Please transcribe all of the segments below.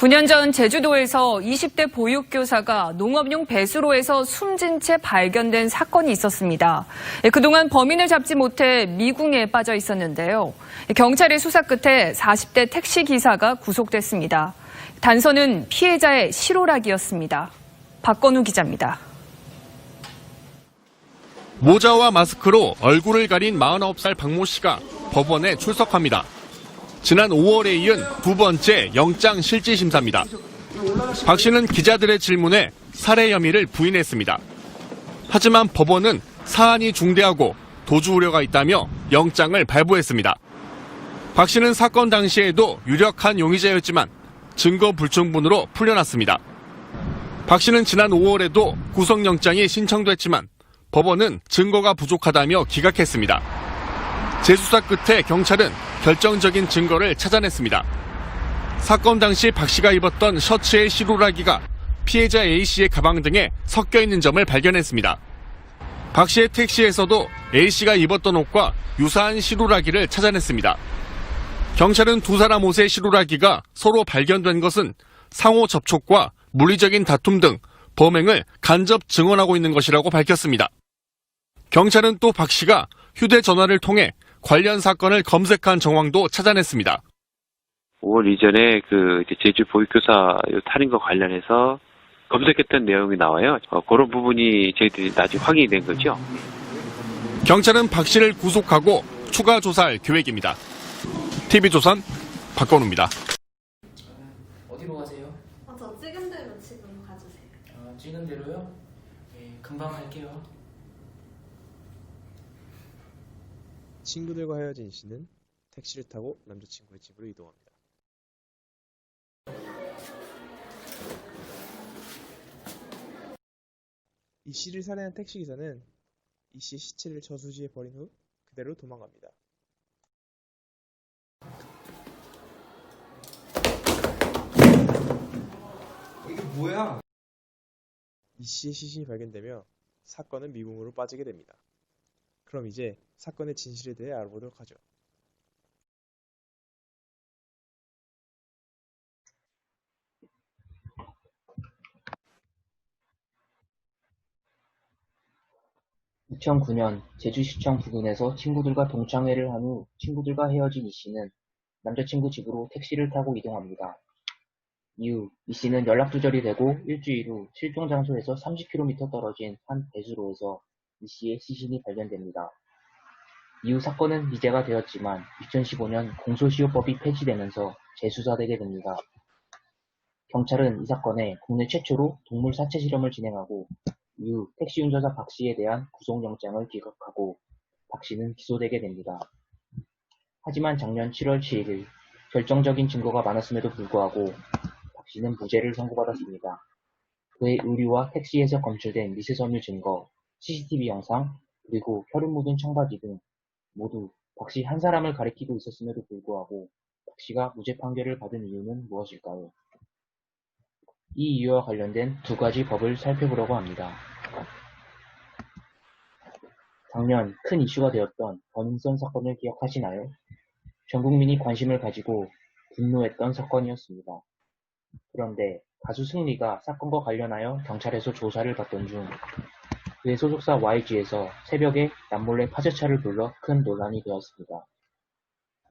9년 전 제주도에서 20대 보육교사가 농업용 배수로에서 숨진 채 발견된 사건이 있었습니다. 그동안 범인을 잡지 못해 미궁에 빠져 있었는데요. 경찰의 수사 끝에 40대 택시기사가 구속됐습니다. 단서는 피해자의 실오락이었습니다. 박건우 기자입니다. 모자와 마스크로 얼굴을 가린 49살 박모 씨가 법원에 출석합니다. 지난 5월에 이은 두 번째 영장 실질 심사입니다. 박 씨는 기자들의 질문에 살해 혐의를 부인했습니다. 하지만 법원은 사안이 중대하고 도주 우려가 있다며 영장을 발부했습니다. 박 씨는 사건 당시에도 유력한 용의자였지만 증거 불충분으로 풀려났습니다. 박 씨는 지난 5월에도 구속영장이 신청됐지만 법원은 증거가 부족하다며 기각했습니다. 재수사 끝에 경찰은 결정적인 증거를 찾아냈습니다. 사건 당시 박 씨가 입었던 셔츠의 실오라기가 피해자 A씨의 가방 등에 섞여 있는 점을 발견했습니다. 박 씨의 택시에서도 A씨가 입었던 옷과 유사한 실오라기를 찾아냈습니다. 경찰은 두 사람 옷의 실오라기가 서로 발견된 것은 상호 접촉과 물리적인 다툼 등 범행을 간접 증언하고 있는 것이라고 밝혔습니다. 경찰은 또 박 씨가 휴대전화를 통해 관련 사건을 검색한 정황도 찾아냈습니다. 5월 이전에 제주 보육교사 살인과 관련해서 검색했던 내용이 나와요. 그런 부분이 저희들이 나중에 확인이 된 거죠. 경찰은 박 씨를 구속하고 추가 조사할 계획입니다. TV조선 박건우입니다. 어디로 가세요? 저 찍은 대로 지금 가주세요. 찍은 대로요? 네, 금방 할게요. 친구들과 헤어진 이 씨는 택시를 타고 남자친구의 집으로 이동합니다. 이 씨를 살해한 택시기사는 이 씨의 시체를 저수지에 버린 후 그대로 도망갑니다. 이게 뭐야? 이 씨의 시신이 발견되며 사건은 미궁으로 빠지게 됩니다. 그럼 이제 사건의 진실에 대해 알아보도록 하죠. (2009년) 제주시청 부근에서 친구들과 동창회를 한 후 친구들과 헤어진 이 씨는 남자친구 집으로 택시를 타고 이동합니다. 이후 이 씨는 연락두절이 되고 일주일 후 실종 장소에서 30km 떨어진 한 배수로에서 이 씨의 시신이 발견됩니다. 이후 사건은 미제가 되었지만 2015년 공소시효법이 폐지되면서 재수사되게 됩니다. 경찰은 이 사건에 국내 최초로 동물 사체 실험을 진행하고 이후 택시 운전사 박 씨에 대한 구속영장을 기각하고 박 씨는 기소되게 됩니다. 하지만 작년 7월 7일 결정적인 증거가 많았음에도 불구하고 박 씨는 무죄를 선고받았습니다. 그의 의류와 택시에서 검출된 미세섬유 증거, CCTV 영상, 그리고 혈흔 묻은 청바지 등 모두 박 씨 한 사람을 가리키고 있었음에도 불구하고 박 씨가 무죄 판결을 받은 이유는 무엇일까요? 이 이유와 관련된 두 가지 법을 살펴보려고 합니다. 작년 큰 이슈가 되었던 버닝썬 사건을 기억하시나요? 전 국민이 관심을 가지고 분노했던 사건이었습니다. 그런데 가수 승리가 사건과 관련하여 경찰에서 조사를 받던 중 그의 소속사 YG에서 새벽에 남몰래 파쇄차를 불러 큰 논란이 되었습니다.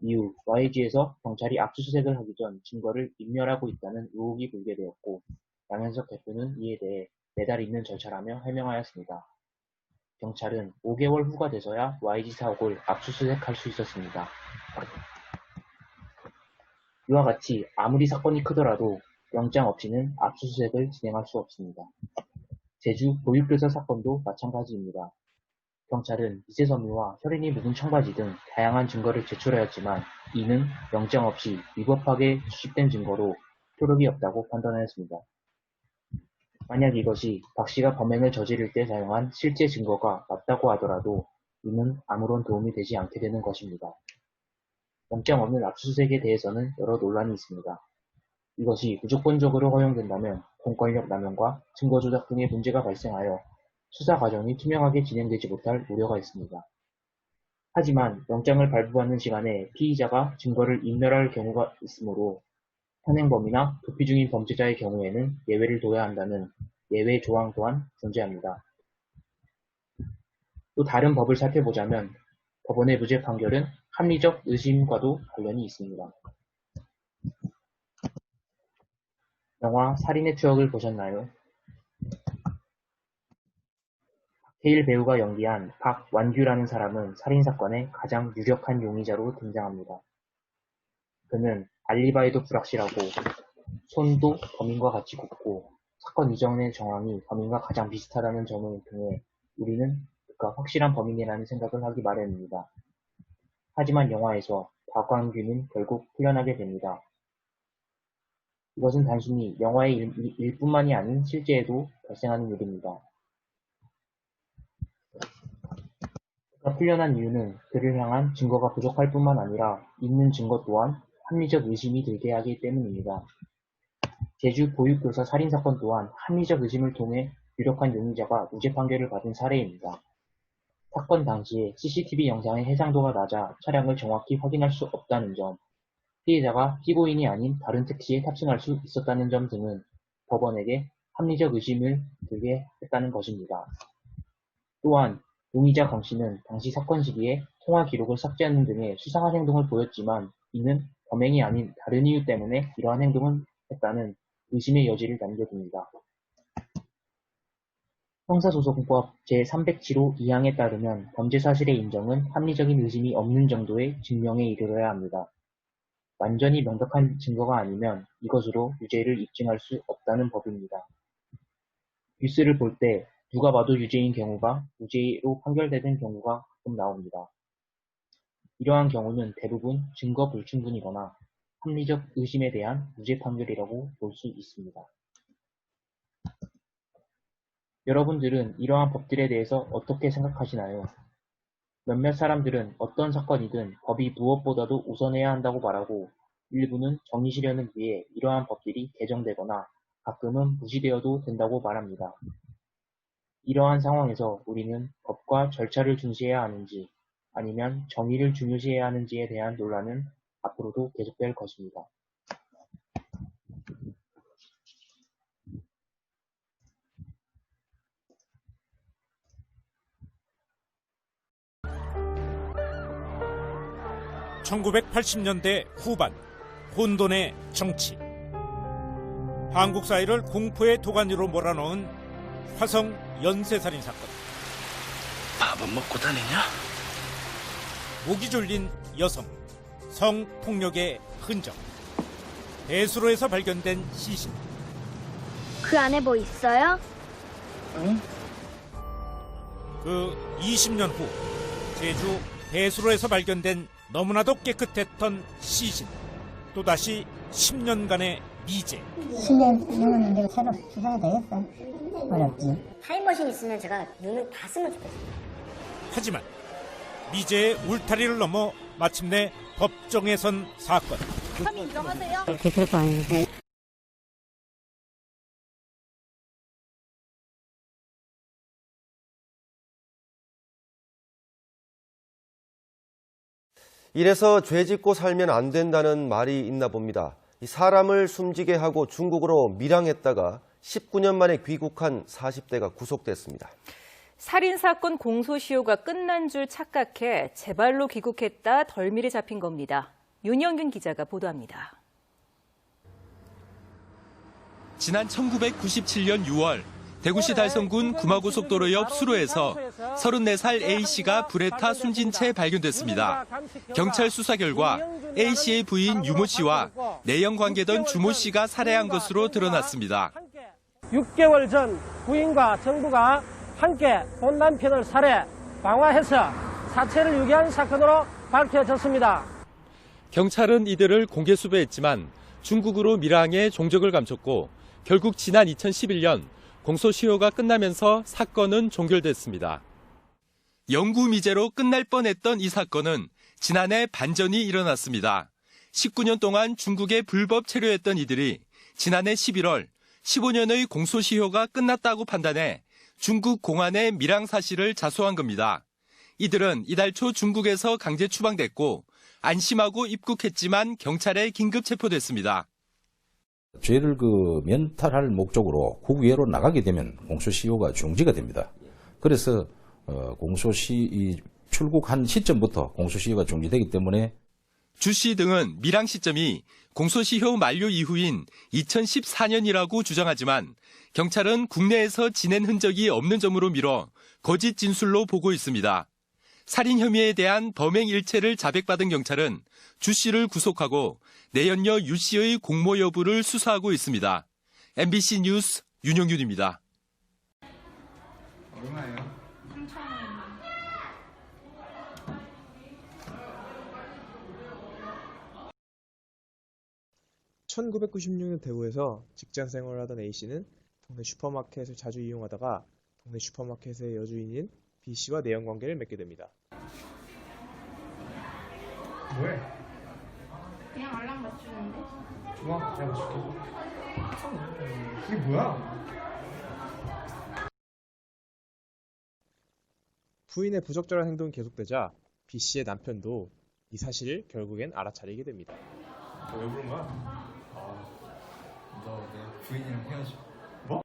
이후 YG에서 경찰이 압수수색을 하기 전 증거를 인멸하고 있다는 의혹이 불게 되었고 양현석 대표는 이에 대해 매달 있는 절차라며 해명하였습니다. 경찰은 5개월 후가 돼서야 YG 사옥을 압수수색할 수 있었습니다. 이와 같이 아무리 사건이 크더라도 영장 없이는 압수수색을 진행할 수 없습니다. 제주 보육교사 사건도 마찬가지입니다. 경찰은 미세섬유와 혈흔이 묻은 청바지 등 다양한 증거를 제출하였지만 이는 영장 없이 위법하게 수집된 증거로 효력이 없다고 판단하였습니다. 만약 이것이 박 씨가 범행을 저지를 때 사용한 실제 증거가 맞다고 하더라도 이는 아무런 도움이 되지 않게 되는 것입니다. 영장 없는 압수수색에 대해서는 여러 논란이 있습니다. 이것이 무조건적으로 허용된다면 공권력 남용과 증거 조작 등의 문제가 발생하여 수사 과정이 투명하게 진행되지 못할 우려가 있습니다. 하지만 영장을 발부받는 시간에 피의자가 증거를 인멸할 경우가 있으므로 현행범이나 도피 중인 범죄자의 경우에는 예외를 둬야 한다는 예외 조항 또한 존재합니다. 또 다른 법을 살펴보자면 법원의 무죄 판결은 합리적 의심과도 관련이 있습니다. 영화 살인의 추억을 보셨나요? 박해일 배우가 연기한 박완규라는 사람은 살인사건의 가장 유력한 용의자로 등장합니다. 그는 알리바이도 불확실하고 손도 범인과 같이 굽고 사건 이전의 정황이 범인과 가장 비슷하다는 점을 통해 우리는 그가 확실한 범인이라는 생각을 하기 마련입니다. 하지만 영화에서 박완규는 결국 풀려나게 됩니다. 이것은 단순히 영화의 일뿐만이 아닌 실제에도 발생하는 일입니다. 그가 풀려난 이유는 그를 향한 증거가 부족할 뿐만 아니라 있는 증거 또한 합리적 의심이 들게 하기 때문입니다. 제주 보육교사 살인사건 또한 합리적 의심을 통해 유력한 용의자가 무죄 판결을 받은 사례입니다. 사건 당시에 CCTV 영상의 해상도가 낮아 차량을 정확히 확인할 수 없다는 점, 피해자가 피고인이 아닌 다른 택시에 탑승할 수 있었다는 점 등은 법원에게 합리적 의심을 들게 했다는 것입니다. 또한 용의자 강 씨는 당시 사건 시기에 통화 기록을 삭제하는 등의 수상한 행동을 보였지만 이는 범행이 아닌 다른 이유 때문에 이러한 행동을 했다는 의심의 여지를 남겨둡니다. 형사소송법 제307호 2항에 따르면 범죄 사실의 인정은 합리적인 의심이 없는 정도의 증명에 이르러야 합니다. 완전히 명백한 증거가 아니면 이것으로 유죄를 입증할 수 없다는 법입니다. 뉴스를 볼 때 누가 봐도 유죄인 경우가 무죄로 판결되는 경우가 가끔 나옵니다. 이러한 경우는 대부분 증거 불충분이거나 합리적 의심에 대한 무죄 판결이라고 볼 수 있습니다. 여러분들은 이러한 법들에 대해서 어떻게 생각하시나요? 몇몇 사람들은 어떤 사건이든 법이 무엇보다도 우선해야 한다고 말하고 일부는 정의 실현을 위해 이러한 법들이 개정되거나 가끔은 무시되어도 된다고 말합니다. 이러한 상황에서 우리는 법과 절차를 중시해야 하는지 아니면 정의를 중요시해야 하는지에 대한 논란은 앞으로도 계속될 것입니다. (1980년대) 후반 혼돈의 정치, 한국 사회를 공포의 도가니로 몰아넣은 화성 연쇄살인 사건. 밥은 먹고 다니냐? 목이 졸린 여성, 성폭력의 흔적, 배수로에서 발견된 시신. 그 안에 뭐 있어요? 그 20년 후 제주 배수로에서 발견된 너무나도 깨끗했던 시신. 또다시 10년간의 미제. 10년 넘었는데 새로 수사가 되겠어? 어렵지. 타임머신 있으면 제가 눈을 봤으면 좋겠어요. 하지만 미제의 울타리를 넘어 마침내 법정에 선 사건. 사장님 들어가세요. 그럴 거 아니에요. 이래서 죄 짓고 살면 안 된다는 말이 있나 봅니다. 사람을 숨지게 하고 중국으로 밀항했다가 19년 만에 귀국한 40대가 구속됐습니다. 살인사건 공소시효가 끝난 줄 착각해 제발로 귀국했다 덜미를 잡힌 겁니다. 윤영균 기자가 보도합니다. 지난 1997년 6월 대구시 달성군 구마고속도로 옆 수로에서 34살 A씨가 불에 타 숨진 채 발견됐습니다. 경찰 수사 결과 A씨의 부인 유모 씨와 내연 관계던 주모 씨가 살해한 것으로 드러났습니다. 6개월 전 부인과 정부가 함께 본 남편을 살해, 방화해서 사체를 유기한 사건으로 밝혀졌습니다. 경찰은 이들을 공개 수배했지만 중국으로 밀항해 종적을 감췄고 결국 지난 2011년 공소시효가 끝나면서 사건은 종결됐습니다. 영구 미제로 끝날 뻔했던 이 사건은 지난해 반전이 일어났습니다. 19년 동안 중국에 불법 체류했던 이들이 지난해 11월 15년의 공소시효가 끝났다고 판단해 중국 공안에 밀항 사실을 자수한 겁니다. 이들은 이달 초 중국에서 강제 추방됐고 안심하고 입국했지만 경찰에 긴급 체포됐습니다. 죄를 면탈할 목적으로 국외로 나가게 되면 공소시효가 중지가 됩니다. 그래서 출국한 시점부터 공소시효가 중지되기 때문에 주 씨 등은 밀항 시점이 공소시효 만료 이후인 2014년이라고 주장하지만 경찰은 국내에서 지낸 흔적이 없는 점으로 미뤄 거짓 진술로 보고 있습니다. 살인 혐의에 대한 범행 일체를 자백받은 경찰은 주 씨를 구속하고 내연녀 유 씨의 공모 여부를 수사하고 있습니다. MBC 뉴스 윤영균입니다. 얼마예요? 3,000원. (1996년) 대구에서 직장 생활을 하던 A씨는 동네 슈퍼마켓을 자주 이용하다가 동네 슈퍼마켓의 여주인인 B씨와 내연관계를 맺게 됩니다. 뭐해? 그냥 알람 맞추는데? 좋아, 내가 맞출게. 이게 뭐야? 부인의 부적절한 행동이 계속되자 B씨의 남편도 이 사실을 결국엔 알아차리게 됩니다. 왜 그런 거야? 너 내 부인이랑 헤어져. 뭐?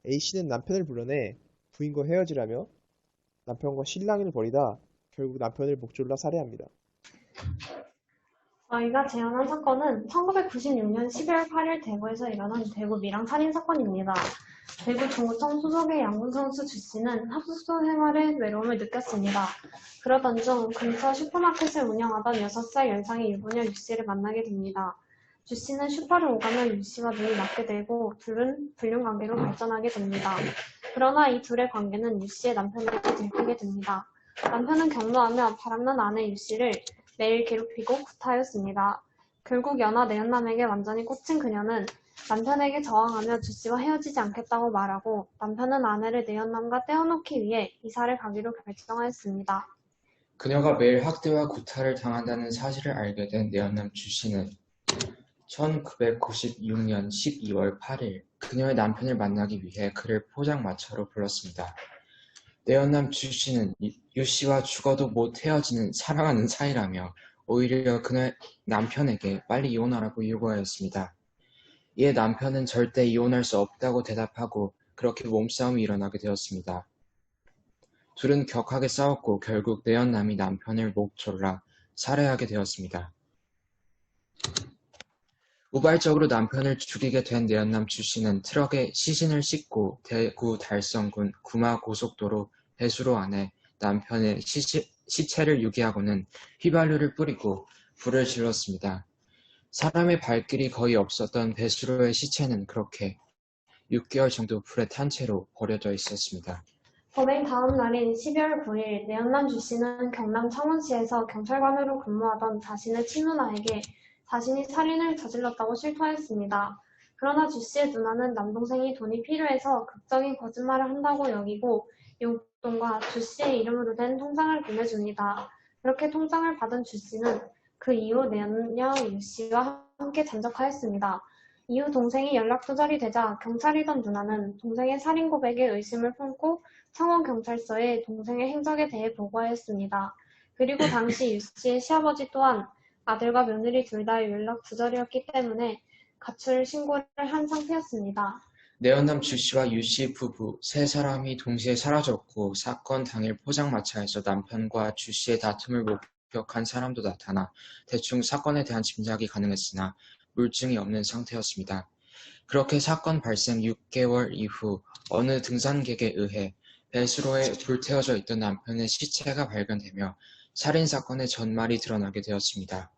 A씨는 남편을 불러내 부인과 헤어지라며 남편과 실랑이를 벌이다 결국 남편을 목졸라 살해합니다. 저희가 재현한 사건은 1996년 12월 8일 대구에서 일어난 대구 밀항 살인 사건입니다. 대구 중구청 소속의 양궁 선수 주 씨는 합숙소 생활에 외로움을 느꼈습니다. 그러던 중 근처 슈퍼마켓을 운영하던 6살 연상의 유부녀 유 씨를 만나게 됩니다. 주 씨는 슈퍼를 오가며 유 씨와 눈이 맞게 되고 둘은 불륜 관계로 발전하게 됩니다. 그러나 이 둘의 관계는 유 씨의 남편에게 들키게 됩니다. 남편은 격노하며 바람난 아내 유 씨를 매일 괴롭히고 구타하였습니다. 결국 연하 내연남에게 완전히 꽂힌 그녀는 남편에게 저항하며 주 씨와 헤어지지 않겠다고 말하고 남편은 아내를 내연남과 떼어놓기 위해 이사를 가기로 결정하였습니다. 그녀가 매일 학대와 구타를 당한다는 사실을 알게 된 내연남 주 씨는 1996년 12월 8일 그녀의 남편을 만나기 위해 그를 포장마차로 불렀습니다. 내연남 주 씨는 유 씨와 죽어도 못 헤어지는 사랑하는 사이라며 오히려 그녀의 남편에게 빨리 이혼하라고 요구하였습니다. 이에 남편은 절대 이혼할 수 없다고 대답하고 그렇게 몸싸움이 일어나게 되었습니다. 둘은 격하게 싸웠고 결국 내연남이 남편을 목졸라 살해하게 되었습니다. 우발적으로 남편을 죽이게 된 내연남 주 씨는 트럭에 시신을 싣고 대구 달성군 구마고속도로 배수로 안에 남편의 시체를 유기하고는 휘발유를 뿌리고 불을 질렀습니다. 사람의 발길이 거의 없었던 배수로의 시체는 그렇게 6개월 정도 불에 탄 채로 버려져 있었습니다. 범행 다음 날인 12월 9일 내연남 주 씨는 경남 창원시에서 경찰관으로 근무하던 자신의 친누나에게 자신이 살인을 저질렀다고 실토하였습니다. 그러나 주 씨의 누나는 남동생이 돈이 필요해서 극적인 거짓말을 한다고 여기고 용돈과 주 씨의 이름으로 된 통장을 보내줍니다. 그렇게 통장을 받은 주 씨는 그 이후 내연녀 유 씨와 함께 잠적하였습니다. 이후 동생이 연락 두절이 되자 경찰이던 누나는 동생의 살인 고백에 의심을 품고 창원경찰서에 동생의 행적에 대해 보고하였습니다. 그리고 당시 유 씨의 시아버지 또한 아들과 며느리 둘 다 연락 두절이었기 때문에 가출 신고를 한 상태였습니다. 내연남 주 씨와 유 씨 부부 세 사람이 동시에 사라졌고 사건 당일 포장마차에서 남편과 주 씨의 다툼을 목격한 사람도 나타나 대충 사건에 대한 짐작이 가능했으나 물증이 없는 상태였습니다. 그렇게 사건 발생 6개월 이후 어느 등산객에 의해 배수로에 불태워져 있던 남편의 시체가 발견되며 살인사건의 전말이 드러나게 되었습니다.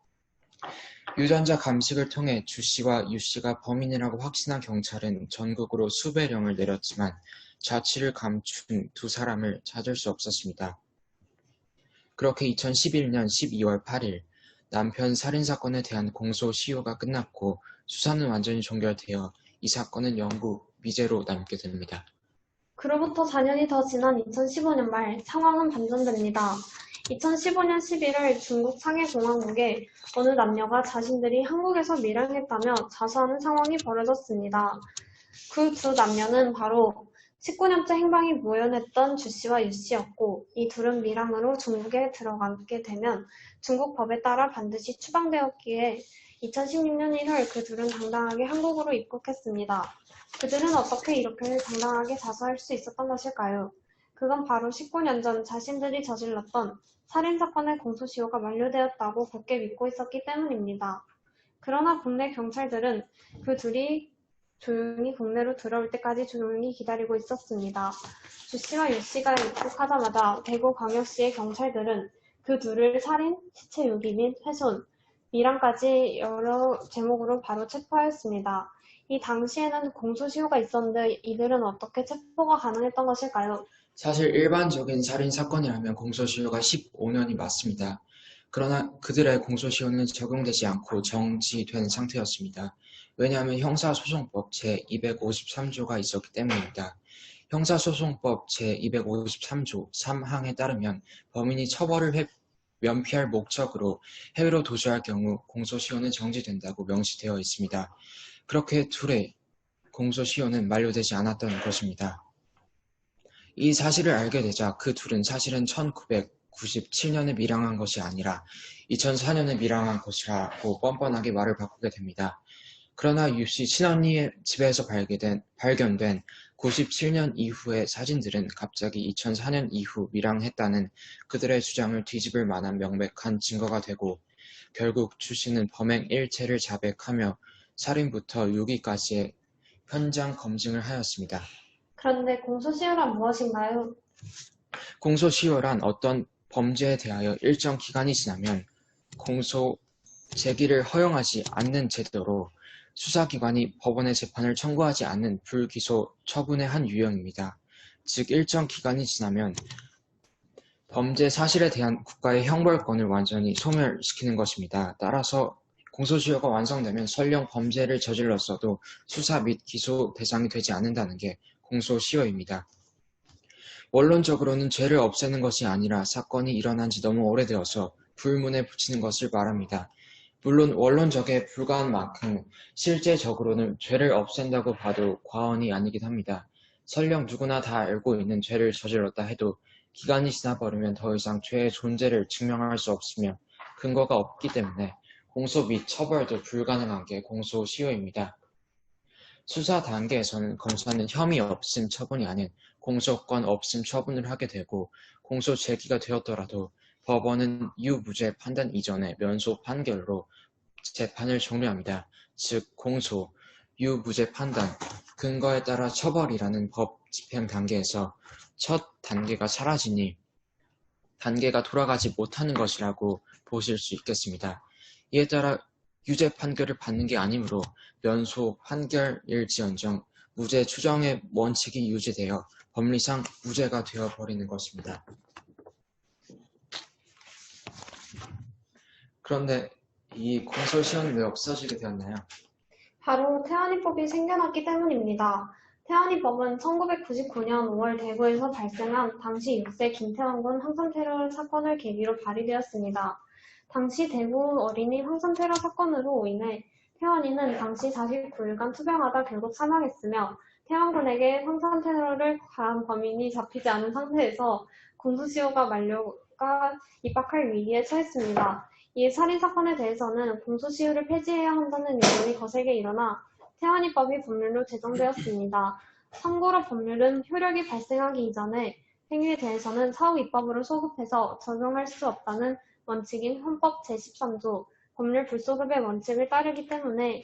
유전자 감식을 통해 주 씨와 유 씨가 범인이라고 확신한 경찰은 전국으로 수배령을 내렸지만 자취를 감춘 두 사람을 찾을 수 없었습니다. 그렇게 2011년 12월 8일 남편 살인사건에 대한 공소시효가 끝났고 수사는 완전히 종결되어 이 사건은 영구 미제로 남게 됩니다. 그로부터 4년이 더 지난 2015년 말 상황은 반전됩니다. 2015년 11월 중국 상해공항국에 어느 남녀가 자신들이 한국에서 밀항했다며 자수하는 상황이 벌어졌습니다. 그 두 남녀는 바로 19년째 행방이 묘연했던 주 씨와 유 씨였고 이 둘은 밀항으로 중국에 들어가게 되면 중국 법에 따라 반드시 추방되었기에 2016년 1월 그 둘은 당당하게 한국으로 입국했습니다. 그들은 어떻게 이렇게 당당하게 자수할 수 있었던 것일까요? 그건 바로 19년 전 자신들이 저질렀던 살인사건의 공소시효가 만료되었다고 굳게 믿고 있었기 때문입니다. 그러나 국내 경찰들은 그 둘이 조용히 국내로 들어올 때까지 조용히 기다리고 있었습니다. 주 씨와 유 씨가 입국하자마자 대구광역시의 경찰들은 그 둘을 살인, 시체 유기 및 훼손, 밀항까지 여러 제목으로 바로 체포하였습니다. 이 당시에는 공소시효가 있었는데 이들은 어떻게 체포가 가능했던 것일까요? 사실 일반적인 살인사건이라면 공소시효가 15년이 맞습니다. 그러나 그들의 공소시효는 적용되지 않고 정지된 상태였습니다. 왜냐하면 형사소송법 제253조가 있었기 때문입니다. 형사소송법 제253조 3항에 따르면 범인이 처벌을 면피할 목적으로 해외로 도주할 경우 공소시효는 정지된다고 명시되어 있습니다. 그렇게 둘의 공소시효는 만료되지 않았던 것입니다. 이 사실을 알게 되자 그 둘은 사실은 1997년에 밀항한 것이 아니라 2004년에 밀항한 것이라고 뻔뻔하게 말을 바꾸게 됩니다. 그러나 유 씨 친언니의 집에서 발견된 97년 이후의 사진들은 갑자기 2004년 이후 밀항했다는 그들의 주장을 뒤집을 만한 명백한 증거가 되고 결국 주 씨는 범행 일체를 자백하며 살인부터 유기까지의 현장 검증을 하였습니다. 그런데 공소시효란 무엇인가요? 공소시효란 어떤 범죄에 대하여 일정 기간이 지나면 공소 제기를 허용하지 않는 제도로 수사기관이 법원에 재판을 청구하지 않는 불기소 처분의 한 유형입니다. 즉 일정 기간이 지나면 범죄 사실에 대한 국가의 형벌권을 완전히 소멸시키는 것입니다. 따라서 공소시효가 완성되면 설령 범죄를 저질렀어도 수사 및 기소 대상이 되지 않는다는 게 공소시효입니다. 원론적으로는 죄를 없애는 것이 아니라 사건이 일어난 지 너무 오래되어서 불문에 붙이는 것을 말합니다. 물론 원론적에 불과한 만큼 실제적으로는 죄를 없앤다고 봐도 과언이 아니긴 합니다. 설령 누구나 다 알고 있는 죄를 저질렀다 해도 기간이 지나버리면 더 이상 죄의 존재를 증명할 수 없으며 근거가 없기 때문에 공소 및 처벌도 불가능한 게 공소시효입니다. 수사 단계에서는 검사는 혐의 없음 처분이 아닌 공소권 없음 처분을 하게 되고 공소 제기가 되었더라도 법원은 유무죄 판단 이전에 면소 판결로 재판을 종료합니다. 즉 공소, 유무죄 판단, 근거에 따라 처벌이라는 법 집행 단계에서 첫 단계가 사라지니 단계가 돌아가지 못하는 것이라고 보실 수 있겠습니다. 이에 따라 유죄 판결을 받는 게 아니므로 면소 판결일지언정 무죄 추정의 원칙이 유지되어 법리상 무죄가 되어버리는 것입니다. 그런데 이 공소시효는 왜 없어지게 되었나요? 바로 태안이법이 생겨났기 때문입니다. 태안이법은 1999년 5월 대구에서 발생한 당시 6세 김태환군 황선테러 사건을 계기로 발의되었습니다. 당시 대구 어린이 황선테러 사건으로 인해 태환이는 당시 49일간 투병하다 결국 사망했으며 태환군에게 황선테러를 가한 범인이 잡히지 않은 상태에서 공소시효가 만료가 입학할 위기에 처했습니다. 이 살인사건에 대해서는 공소시효를 폐지해야 한다는 여론이 거세게 일어나 태안이법이 법률로 제정되었습니다. 참고로 법률은 효력이 발생하기 이전에 행위에 대해서는 사후 입법으로 소급해서 적용할 수 없다는 원칙인 헌법 제13조 법률 불소급의 원칙을 따르기 때문에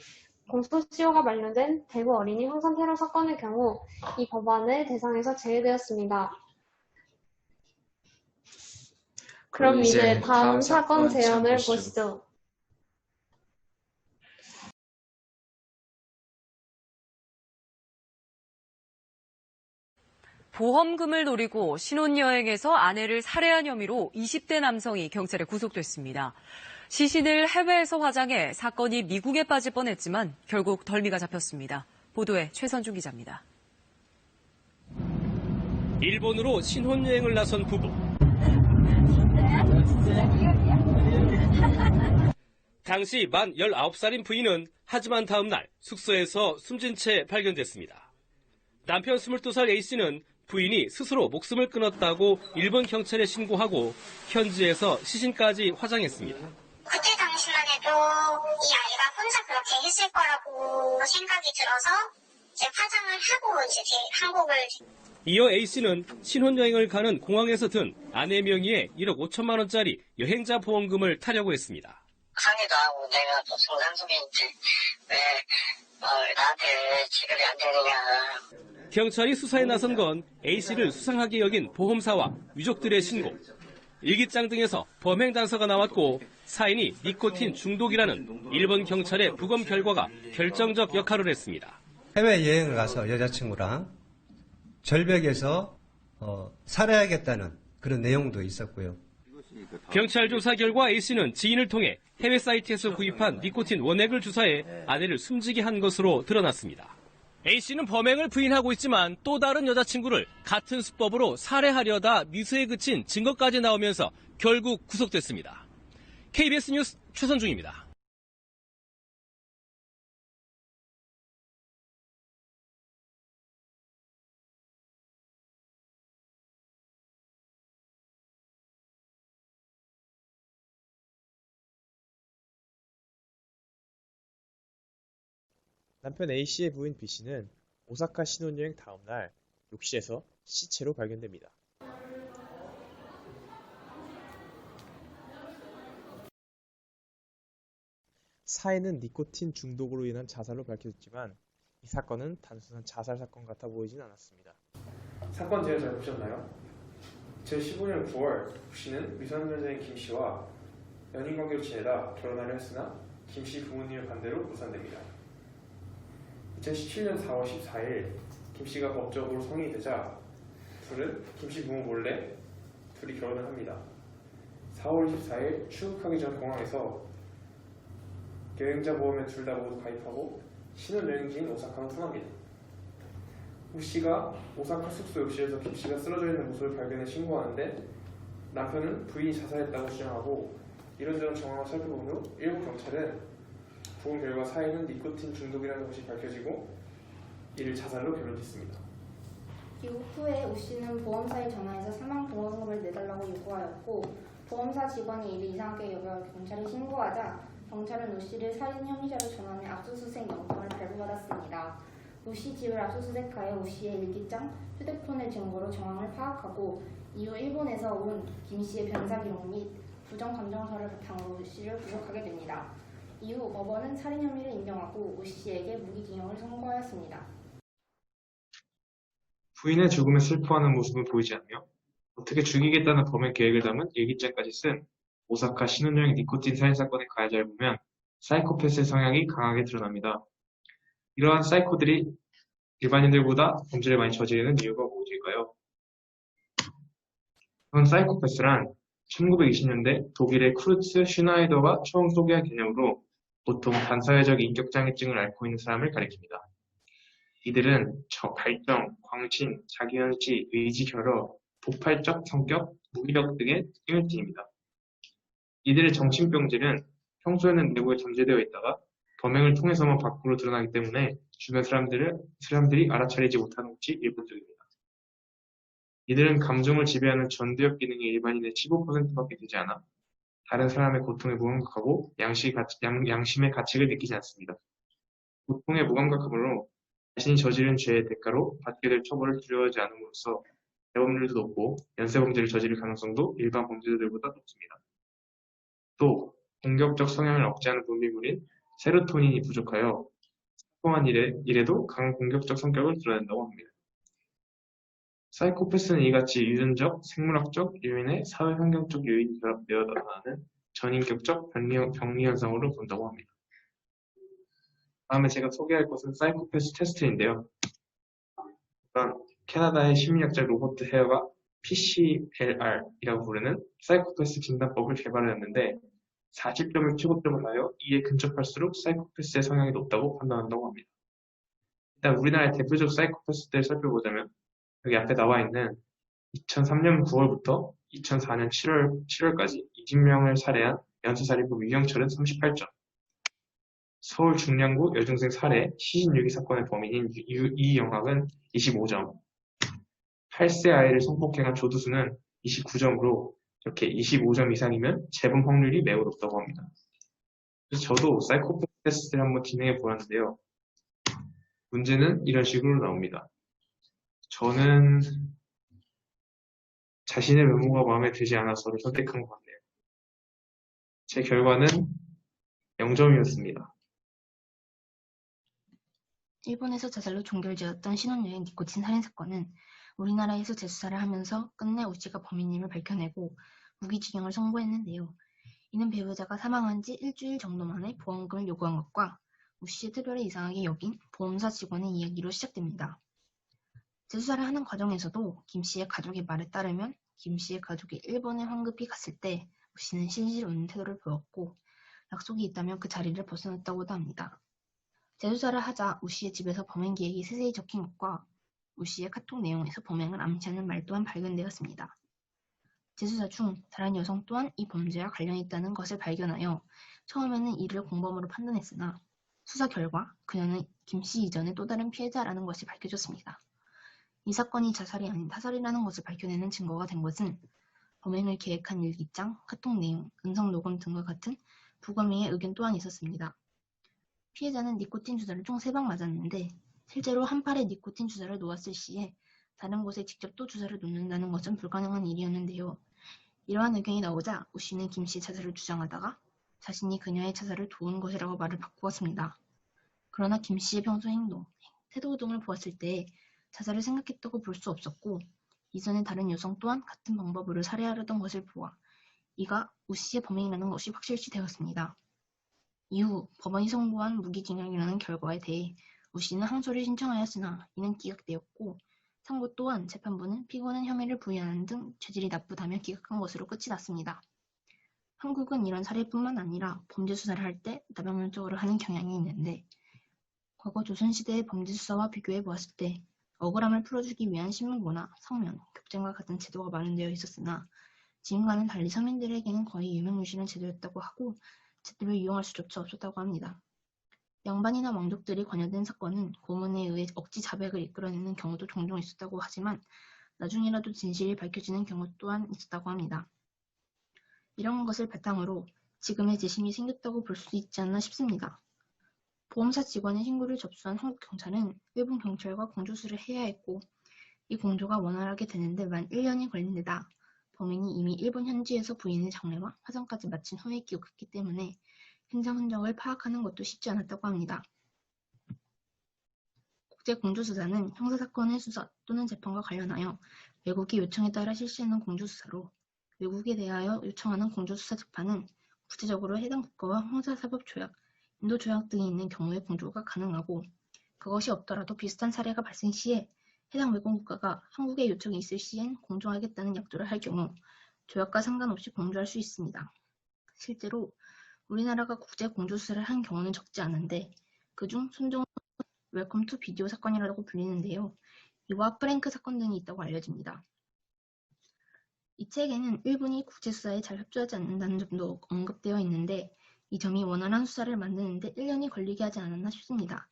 공소시효가 만료된 대구 어린이 황선테러 사건의 경우 이 법안의 대상에서 제외되었습니다. 그럼 이제 다음 사건 재현을 보시죠. 보험금을 노리고 신혼여행에서 아내를 살해한 혐의로 20대 남성이 경찰에 구속됐습니다. 시신을 해외에서 화장해 사건이 미국에 빠질 뻔했지만 결국 덜미가 잡혔습니다. 보도에 최선중 기자입니다. 일본으로 신혼여행을 나선 부부. 당시 만 19살인 부인은 하지만 다음 날 숙소에서 숨진 채 발견됐습니다. 남편 22살 A씨는 부인이 스스로 목숨을 끊었다고 일본 경찰에 신고하고 현지에서 시신까지 화장했습니다. 그때 당시만 해도 이 아이가 혼자 그렇게 했을 거라고 생각이 들어서 이제 화장을 하고 이제 한국을. 이어 A씨는 신혼여행을 가는 공항에서 든 아내 명의의 1억 5천만 원짜리 여행자 보험금을 타려고 했습니다. 상의도 하고 내가 또 성상수기인데 왜 나한테 지급이 안 되느냐. 경찰이 수사에 나선 건 A씨를 수상하게 여긴 보험사와 유족들의 신고, 일기장 등에서 범행 단서가 나왔고 사인이 니코틴 중독이라는 일본 경찰의 부검 결과가 결정적 역할을 했습니다. 해외여행을 가서 여자친구랑 절벽에서 살아야겠다는 그런 내용도 있었고요. 경찰 조사 결과 A씨는 지인을 통해 해외 사이트에서 구입한 니코틴 원액을 주사해 아내를 숨지게 한 것으로 드러났습니다. A씨는 범행을 부인하고 있지만 또 다른 여자친구를 같은 수법으로 살해하려다 미수에 그친 증거까지 나오면서 결국 구속됐습니다. KBS 뉴스 최선중입니다. 남편 A씨의 부인 B씨는 오사카 신혼여행 다음날 욕실에서 시체로 발견됩니다. 사인은 니코틴 중독으로 인한 자살로 밝혀졌지만 이 사건은 단순한 자살 사건 같아 보이진 않았습니다. 사건 제가 잘 보셨나요? 2015년 9월 B씨는 미성년자인 김씨와 연인관계로 지내다 결혼하려 했으나 김씨 부모님의 반대로 무산됩니다. 2017년 4월 14일 김씨가 법적으로 성인이 되자 둘은 김씨 부모 몰래 둘이 결혼을 합니다. 4월 24일 출국하기 전 공항에서 여행자 보험에 둘 다 모두 가입하고 신혼여행지인 오사카로 떠납니다. B씨가 오사카 숙소 욕실에서 김씨가 쓰러져 있는 모습을 발견해 신고하는데 남편은 부인이 자살했다고 주장하고 이런저런 정황을 살펴본 후 일본 경찰은 보험 결과 사인은 니코틴 중독이라는 것이 밝혀지고 이를 자살로 결론짓습니다. 귀국 후에 오 씨는 보험사에 전화해서 사망보험금을 내달라고 요구하였고 보험사 직원이 이를 이상하게 여겨 경찰에 신고하자 경찰은 오 씨를 살인 혐의자로 전환해 압수수색 영장을 발부받았습니다. 오 씨 집을 압수수색하여 오 씨의 일기장, 휴대폰을 증거로 정황을 파악하고 이후 일본에서 온 김 씨의 변사 기록 및 부정 감정서를 바탕으로 오 씨를 구속하게 됩니다. 이후 법원은 살인 혐의를 인정하고 오 씨에게 무기징역을 선고하였습니다. 부인의 죽음에 슬퍼하는 모습은 보이지 않으며 어떻게 죽이겠다는 범행 계획을 담은 일기장까지 쓴 오사카 신혼여행 니코틴 살인 사건의 가해자를 보면 사이코패스의 성향이 강하게 드러납니다. 이러한 사이코들이 일반인들보다 범죄를 많이 저지르는 이유가 무엇일까요? 그런 사이코패스란 1920년대 독일의 크루츠 슈나이더가 처음 소개한 개념으로 보통 반사회적 인격장애증을 앓고 있는 사람을 가리킵니다. 이들은 발정, 광신, 자기현시, 의지 결여, 폭발적 성격, 무기력 등의 특징을 띱니다. 이들의 정신병질은 평소에는 내부에 잠재되어 있다가 범행을 통해서만 밖으로 드러나기 때문에 주변 사람들이 알아차리지 못하는 것이 일반적입니다. 이들은 감정을 지배하는 전두엽 기능이 일반인의 15%밖에 되지 않아 다른 사람의 고통에 무감각하고 양심의 가책을 느끼지 않습니다. 고통에 무감각함으로 자신이 저지른 죄의 대가로 받게 될 처벌을 두려워하지 않음으로써 재범률도 높고 연쇄범죄를 저지를 가능성도 일반 범죄자들보다 높습니다. 또 공격적 성향을 억제하는 분비물인 세로토닌이 부족하여 사소한 일에도 강한 공격적 성격을 드러낸다고 합니다. 사이코패스는 이같이 유전적, 생물학적 요인에 사회환경적 요인이 결합되어 나타나는 전인격적 병리 현상으로 본다고 합니다. 다음에 제가 소개할 것은 사이코패스 테스트인데요. 캐나다의 심리학자 로버트 헤어가 PCLR이라고 부르는 사이코패스 진단법을 개발했는데 40점을 최고점을 하여 이에 근접할수록 사이코패스의 성향이 높다고 판단한다고 합니다. 일단 우리나라의 대표적 사이코패스들을 살펴보자면 여기 앞에 나와 있는 2003년 9월부터 2004년 7월까지 20명을 살해한 연쇄살인범 유영철은 38점, 서울 중량구 여중생 살해 시신 유기 사건의 범인인 이영학은 25점, 8세 아이를 성폭행한 조두수는 29점으로 이렇게 25점 이상이면 재범 확률이 매우 높다고 합니다. 그래서 저도 사이코패스 테스트를 한번 진행해 보았는데요. 문제는 이런 식으로 나옵니다. 저는 자신의 외모가 마음에 들지 않아서를 선택한 것 같네요. 제 결과는 0점이었습니다. 일본에서 자살로 종결되었던 신혼여행 니코틴 살인 사건은 우리나라에서 재수사를 하면서 끝내 우씨가 범인임을 밝혀내고 무기징역을 선고했는데요. 이는 배우자가 사망한 지 일주일 정도 만에 보험금을 요구한 것과 우씨의 특별히 이상하게 여긴 보험사 직원의 이야기로 시작됩니다. 재수사를 하는 과정에서도 김씨의 가족의 말에 따르면 김씨의 가족이 일본에 황급히 갔을 때 우씨는 실실 웃는 태도를 보였고 약속이 있다면 그 자리를 벗어났다고도 합니다. 재수사를 하자 우씨의 집에서 범행 계획이 세세히 적힌 것과 우씨의 카톡 내용에서 범행을 암시하는 말 또한 발견되었습니다. 재수사 중 다른 여성 또한 이 범죄와 관련이 있다는 것을 발견하여 처음에는 이를 공범으로 판단했으나 수사 결과 그녀는 김씨 이전에 또 다른 피해자라는 것이 밝혀졌습니다. 이 사건이 자살이 아닌 타살이라는 것을 밝혀내는 증거가 된 것은 범행을 계획한 일기장, 카톡 내용, 음성 녹음 등과 같은 부검의 의견 또한 있었습니다. 피해자는 니코틴 주사를 총 3방 맞았는데 실제로 한 팔에 니코틴 주사를 놓았을 시에 다른 곳에 직접 또 주사를 놓는다는 것은 불가능한 일이었는데요. 이러한 의견이 나오자 우씨는 김씨의 자살을 주장하다가 자신이 그녀의 자살을 도운 것이라고 말을 바꾸었습니다. 그러나 김씨의 평소 행동, 태도 등을 보았을 때 자살을 생각했다고 볼 수 없었고 이전에 다른 여성 또한 같은 방법으로 살해하려던 것을 보아 이가 우씨의 범행이라는 것이 확실시 되었습니다. 이후 법원이 선고한 무기징역이라는 결과에 대해 우씨는 항소를 신청하였으나 이는 기각되었고 상고 또한 재판부는 피고는 혐의를 부인하는 등 죄질이 나쁘다며 기각한 것으로 끝이 났습니다. 한국은 이런 사례뿐만 아니라 범죄 수사를 할 때 다방면적으로 하는 경향이 있는데 과거 조선시대의 범죄 수사와 비교해 보았을 때 억울함을 풀어주기 위한 신문고나 성면, 격쟁과 같은 제도가 마련되어 있었으나 지금과는 달리 서민들에게는 거의 유명무실한 제도였다고 하고 제도를 이용할 수조차 없었다고 합니다. 양반이나 왕족들이 관여된 사건은 고문에 의해 억지 자백을 이끌어내는 경우도 종종 있었다고 하지만 나중이라도 진실이 밝혀지는 경우 또한 있었다고 합니다. 이런 것을 바탕으로 지금의 재심이 생겼다고 볼 수 있지 않나 싶습니다. 보험사 직원의 신고를 접수한 한국 경찰은 일본 경찰과 공조수를 해야 했고 이 공조가 원활하게 되는데 만 1년이 걸린 데다 범인이 이미 일본 현지에서 부인의 장례와 화상까지 마친 후에 귀국했기 때문에 현장 흔적을 파악하는 것도 쉽지 않았다고 합니다. 국제공조수사는 형사사건의 수사 또는 재판과 관련하여 외국의 요청에 따라 실시하는 공조수사로 외국에 대하여 요청하는 공조수사 재판은 국제적으로 해당 국가와 형사사법조약, 인도조약 등이 있는 경우에 공조가 가능하고 그것이 없더라도 비슷한 사례가 발생 시에 해당 외국 국가가 한국에 요청이 있을 시엔 공조하겠다는 약조를 할 경우 조약과 상관없이 공조할 수 있습니다. 실제로 우리나라가 국제 공조수사를 한 경우는 적지 않은데 그중 손정호 웰컴 투 비디오 사건이라고 불리는데요. 이와 프랭크 사건 등이 있다고 알려집니다. 이 책에는 일본이 국제수사에 잘 협조하지 않는다는 점도 언급되어 있는데 이 점이 원활한 수사를 만드는데 1년이 걸리게 하지 않았나 싶습니다.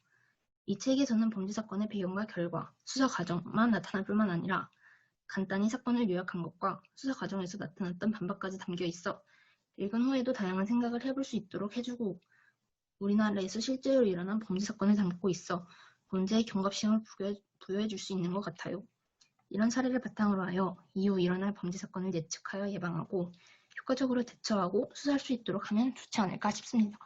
이 책에서는 범죄 사건의 배경과 결과, 수사 과정만 나타날 뿐만 아니라 간단히 사건을 요약한 것과 수사 과정에서 나타났던 반박까지 담겨 있어 읽은 후에도 다양한 생각을 해볼 수 있도록 해주고 우리나라에서 실제로 일어난 범죄 사건을 담고 있어 범죄의 경각심을 부여해줄 수 있는 것 같아요. 이런 사례를 바탕으로 하여 이후 일어날 범죄 사건을 예측하여 예방하고 효과적으로 대처하고 수사할 수 있도록 하면 좋지 않을까 싶습니다.